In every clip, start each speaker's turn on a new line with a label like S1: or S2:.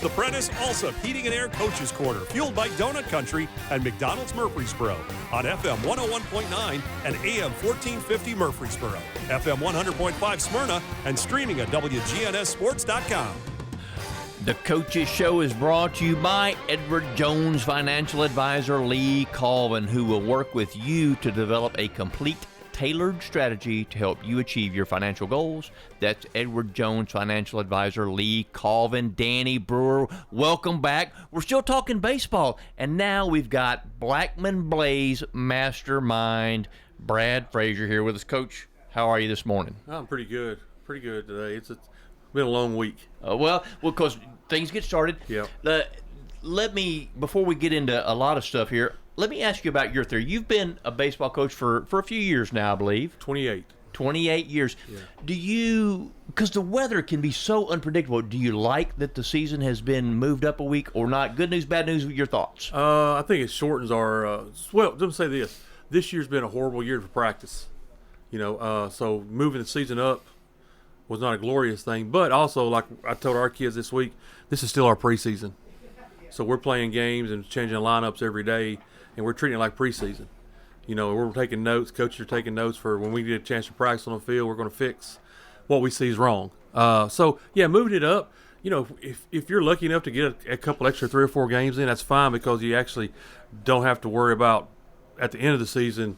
S1: The Prentice Alsop Heating and Air Coaches Corner, fueled by Donut Country and McDonald's Murfreesboro on FM 101.9 and AM 1450 Murfreesboro, FM 100.5 Smyrna, and streaming at WGNSSports.com.
S2: The Coaches Show is brought to you by Edward Jones Financial Advisor Lee Colvin, who will work with you to develop a complete tailored strategy to help you achieve your financial goals. That's Edward Jones Financial Advisor Lee Colvin. Danny Brewer, welcome back. We're still talking baseball, and now we've got Blackman Blaze mastermind Brad Frazier here with us. Coach, how are you this morning?
S3: I'm pretty good today. It's been a long week.
S2: Well, because things get started.
S3: Yeah.
S2: Let me, before we get into a lot of stuff here, let me ask you about your theory. You've been a baseball coach for a few years now, I believe.
S3: 28
S2: years.
S3: Yeah.
S2: Do you, because the weather can be so unpredictable, do you like that the season has been moved up a week or not? Good news, bad news, your thoughts?
S3: I think it shortens our, well, let me say this. This year's been a horrible year for practice. So moving the season up was not a glorious thing. But also, like I told our kids this week, this is still our preseason. So we're playing games and changing lineups every day, and we're treating it like preseason. We're taking notes. Coaches are taking notes for when we get a chance to practice on the field. We're going to fix what we see is wrong. Moving it up. If you're lucky enough to get a couple extra 3 or 4 games in, that's fine because you actually don't have to worry about at the end of the season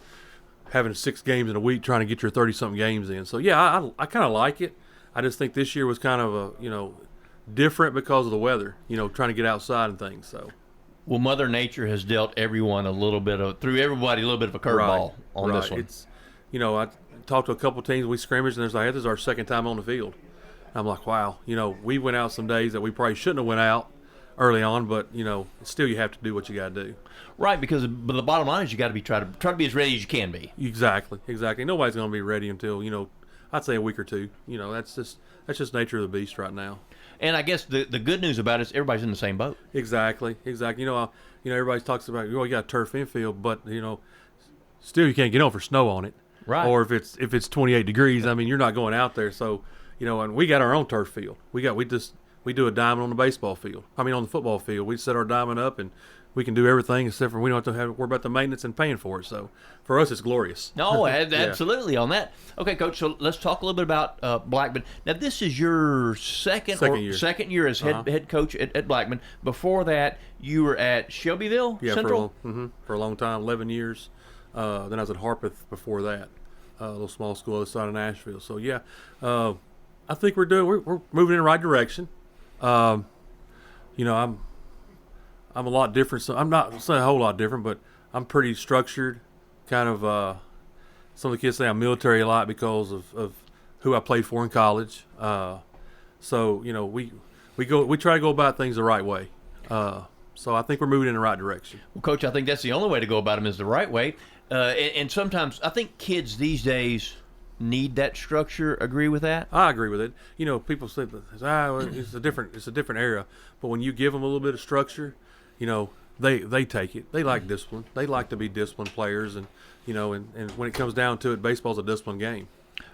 S3: having 6 games in a week trying to get your 30-something games in. So I kind of like it. I just think this year was kind of different because of the weather. Trying to get outside and things. So.
S2: Well, Mother Nature has dealt everybody a little bit of a curveball on this one.
S3: It's, I talked to a couple teams. We scrimmaged, and there's like, this is our second time on the field. I'm like, wow. We went out some days that we probably shouldn't have went out early on, but still you have to do what you got to do.
S2: Right, because the bottom line is you got to be try to be as ready as you can be.
S3: Exactly. Nobody's going to be ready until I'd say a week or two. That's just nature of the beast right now.
S2: And I guess the good news about it is everybody's in the same boat. Exactly.
S3: Everybody talks about you got a turf infield, but still you can't get on for snow on it.
S2: Right.
S3: Or if it's 28 degrees, you're not going out there. So and we got our own turf field. We do a diamond on the baseball field. On the football field, we set our diamond up and we can do everything except for we don't have to worry about the maintenance and paying for it. So for us, it's glorious.
S2: No, absolutely on that. Okay, Coach, so let's talk a little bit about Blackman. Now, this is your second year as head coach at Blackman. Before that, you were at Shelbyville Central?
S3: For a long time, 11 years. Then I was at Harpeth before that, a little small school other side of Nashville. So, I think we're moving in the right direction. I'm a lot different. So I'm not saying a whole lot different, but I'm pretty structured. Kind of, some of the kids say I'm military a lot because of who I played for in college. We try to go about things the right way. So I think we're moving in the right direction.
S2: Well, Coach, I think that's the only way to go about them is the right way. And sometimes I think kids these days need that structure. Agree with that?
S3: I agree with it. People say it's a different era, but when you give them a little bit of structure, they take it. They like discipline. They like to be disciplined players, and and when it comes down to it, baseball's a disciplined game.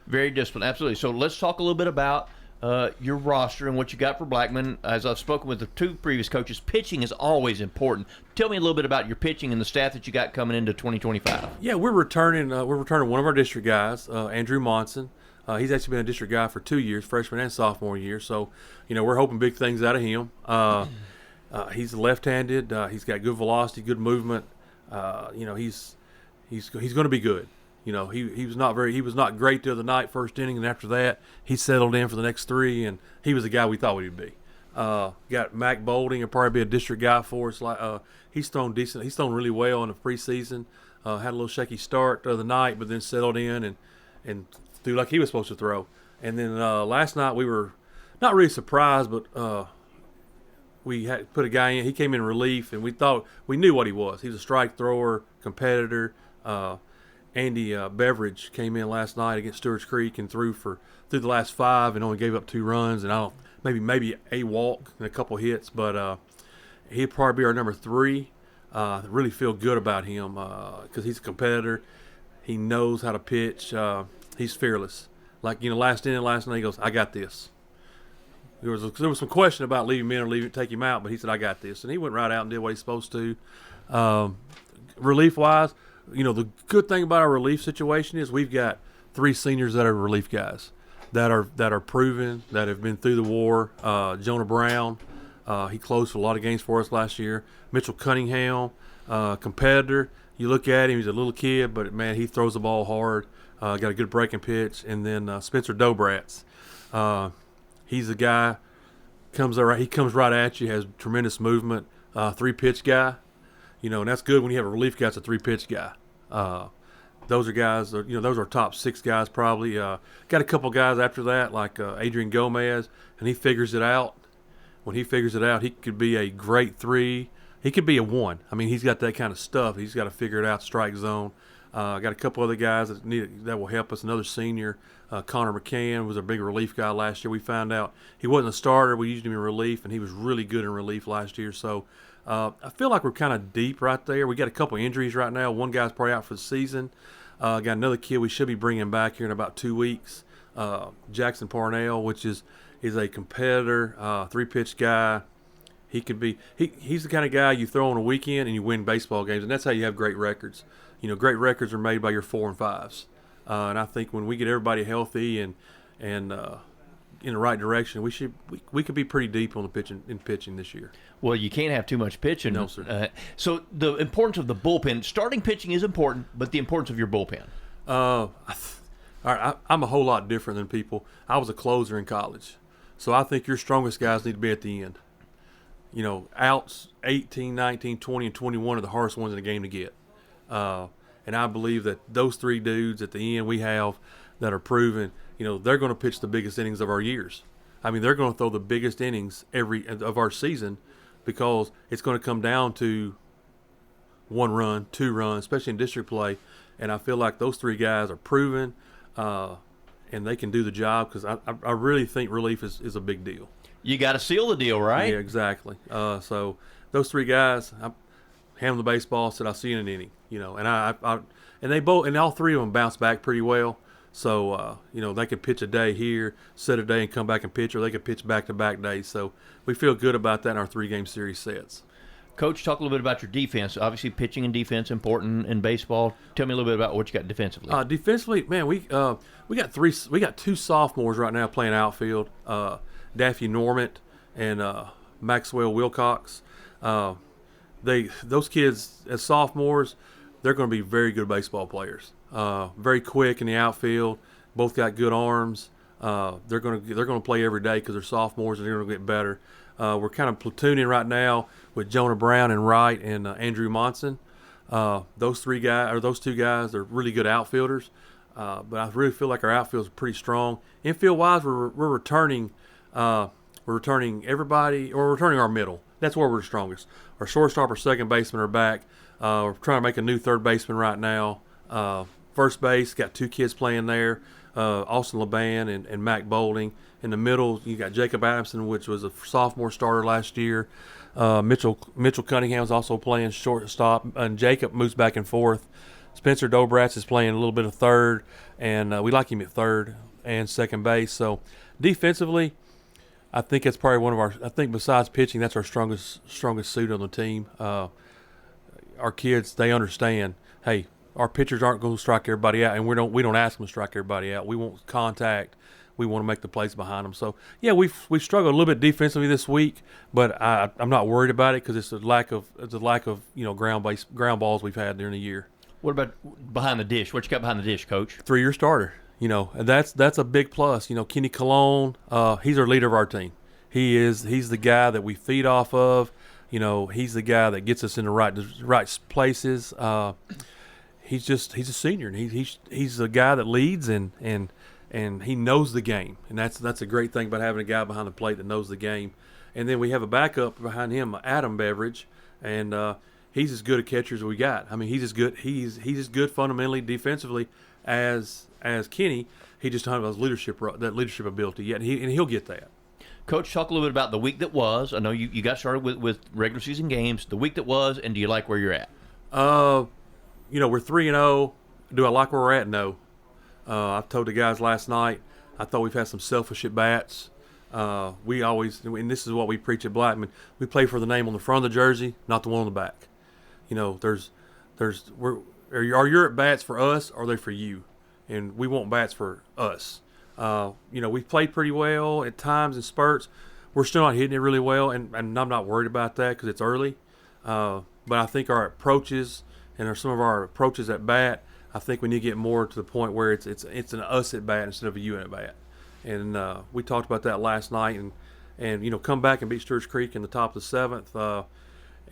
S2: Very disciplined, absolutely. So let's talk a little bit about your roster and what you got for Blackman. As I've spoken with the 2 previous coaches, pitching is always important. Tell me a little bit about your pitching and the staff that you got coming into 2025.
S3: Yeah, we're returning one of our district guys, Andrew Monson. He's actually been a district guy for 2 years, freshman and sophomore year. So, we're hoping big things out of him. He's left-handed. He's got good velocity, good movement. He's going to be good. He was not great the other night, first inning, and after that he settled in for the next 3, and he was the guy we thought he'd be. Got Mac Bolding, he'll probably be a district guy for us. He's thrown decent. He's thrown really well in the preseason. Had a little shaky start the other night, but then settled in and threw like he was supposed to throw. And then last night we were not really surprised, but we had put a guy in. He came in relief, and we knew what he was. He was a strike thrower, competitor. Andy Beveridge came in last night against Stewart's Creek and threw the last 5 and only gave up 2 runs and maybe a walk and a couple hits, but he'd probably be our number 3. Really feel good about him because he's a competitor. He knows how to pitch. He's fearless. Last inning last night, he goes, "I got this." there was some question about leaving him in or take him out, but he said, I got this. And he went right out and did what he's supposed to. Relief-wise, the good thing about our relief situation is we've got 3 seniors that are relief guys that are proven, that have been through the war. Jonah Brown, he closed for a lot of games for us last year. Mitchell Cunningham, competitor. You look at him, he's a little kid, but, man, he throws the ball hard. Got a good breaking pitch. And then Spencer Dobratz. He's a guy, he comes right at you, has tremendous movement, 3-pitch guy. And that's good when you have a relief guy that's a 3-pitch guy. Those are guys, those are top 6 guys probably. Got a couple guys after that, like Adrian Gomez, and he figures it out. When he figures it out, he could be a great 3. He could be a 1. I mean, he's got that kind of stuff. He's got to figure it out, strike zone. Got a couple other guys that will help us. Another senior, Connor McCann, was a big relief guy last year. We found out he wasn't a starter. We used him in relief, and he was really good in relief last year. So I feel like we're kind of deep right there. We got a couple injuries right now. One guy's probably out for the season. Got another kid we should be bringing back here in about 2 weeks. Jackson Parnell, which is a competitor, 3-pitch guy. He could be he's the kind of guy you throw on a weekend and you win baseball games, and that's how you have great records. Great records are made by your 4 and 5s. And I think when we get everybody healthy and in the right direction, we could be pretty deep on the pitching this year.
S2: Well, you can't have too much pitching.
S3: No, sir.
S2: So the importance of the bullpen, starting pitching is important, but the importance of your bullpen.
S3: All right, I'm a whole lot different than people. I was a closer in college, so I think your strongest guys need to be at the end. Outs 18, 19, 20, and 21 are the hardest ones in the game to get. And I believe that those 3 dudes at the end we have that are proven, they're going to pitch the biggest innings of our years. I mean, they're going to throw the biggest innings of our season, because it's going to come down to 1 run, 2 runs, especially in district play. And I feel like those 3 guys are proven, and they can do the job, because I really think relief is a big deal.
S2: You got to seal the deal, right?
S3: Yeah, exactly. So those 3 guys, I hand them the baseball, said, I'll see you in an inning. And they both, and all 3 of them bounce back pretty well. So, they could pitch a day here, set a day and come back and pitch, or they could pitch back-to-back days. So we feel good about that in our 3-game series sets.
S2: Coach, talk a little bit about your defense. Obviously, pitching and defense important in baseball. Tell me a little bit about what you got defensively.
S3: Defensively, man, we got 2 sophomores right now playing outfield. Daffy Normant and Maxwell Wilcox. Those kids as sophomores, they're going to be very good baseball players. Very quick in the outfield. Both got good arms. They're going to play every day because they're sophomores, and they're going to get better. We're kind of platooning right now with Jonah Brown and Wright and Andrew Monson. Those 2 guys, they're really good outfielders. But I really feel like our outfield is pretty strong. Infield wise, we're returning everybody, or we're returning our middle. That's where we're the strongest. Our shortstop, our second baseman are back. We're trying to make a new third baseman right now. First base, got 2 kids playing there, Austin LeBan and Mac Boulding. In the middle, you got Jacob Adamson, which was a sophomore starter last year. Mitchell Cunningham's also playing shortstop, and Jacob moves back and forth. Spencer Dobratz is playing a little bit of third, and we like him at third and second base. So defensively, I think it's probably I think besides pitching, that's our strongest suit on the team. Our kids, they understand, hey, our pitchers aren't going to strike everybody out, and we don't ask them to strike everybody out. We want contact. We want to make the plays behind them. So yeah, we've struggled a little bit defensively this week, but I'm not worried about it, because it's the lack of ground balls we've had during the year.
S2: What about behind the dish? What you got behind the dish, Coach?
S3: 3-year starter. And that's a big plus. Kenny Cologne, he's our leader of our team. He's the guy that we feed off of. He's the guy that gets us in the right places. He's a senior, and he's the guy that leads, and he knows the game, and that's a great thing about having a guy behind the plate that knows the game. And then we have a backup behind him, Adam Beveridge, and he's as good a catcher as we got. I mean, he's as good fundamentally, defensively as Kenny. He just doesn't have his leadership ability yet, and he'll get that.
S2: Coach, talk a little bit about the week that was. I know you got started with regular season games. The week that was, and do you like where you're at? We're
S3: 3-0. Do I like where we're at? No. I told the guys last night, I thought we've had some selfish at bats. We always, and this is what we preach at Blackman, we play for the name on the front of the jersey, not the one on the back. You know, are your at bats for us, or are they for you? And we want bats for us. You know, we've played pretty well at times in spurts. We're still not hitting it really well, and I'm not worried about that because it's early. But I think our approaches and some of our approaches at bat, I think we need to get more to the point where it's an us at bat instead of a you at bat. And we talked about that last night, and you know, come back and beat Stewart's Creek in the top of the 7th.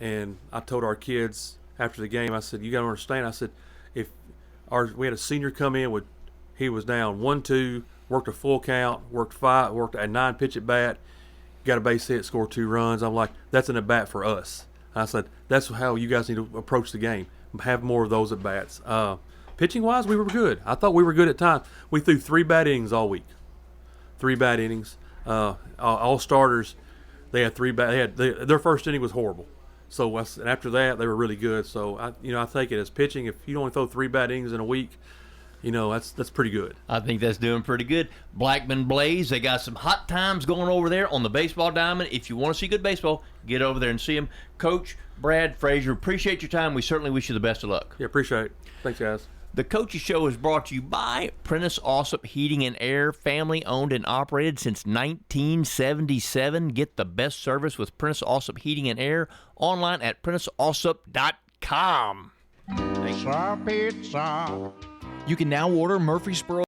S3: And I told our kids after the game, I said, you got to understand. I said, we had a senior come in he was down 1-2, worked a full count, worked a 9 pitch at bat, got a base hit, scored 2 runs. I'm like, that's an at bat for us. I said, that's how you guys need to approach the game. Have more of those at bats. Pitching wise, we were good. I thought we were good at times. We threw 3 bad innings all week. 3 bad innings. All starters, they had 3 bad. Their first inning was horrible. So after that, they were really good. So I think it as pitching. If you only throw 3 bad innings in a week, you know, that's pretty good.
S2: I think that's doing pretty good. Blackman Blaze, they got some hot times going over there on the baseball diamond. If you want to see good baseball, get over there and see them. Coach Brad Frazier, appreciate your time. We certainly wish you the best of luck.
S3: Yeah, appreciate it. Thanks, guys.
S2: The Coaches Show is brought to you by Prentice Allsup Heating and Air, family owned and operated since 1977. Get the best service with Prentice Allsup Heating and Air online at PrenticeAllsup.com.
S4: Pizza.
S5: You can now order Murfreesboro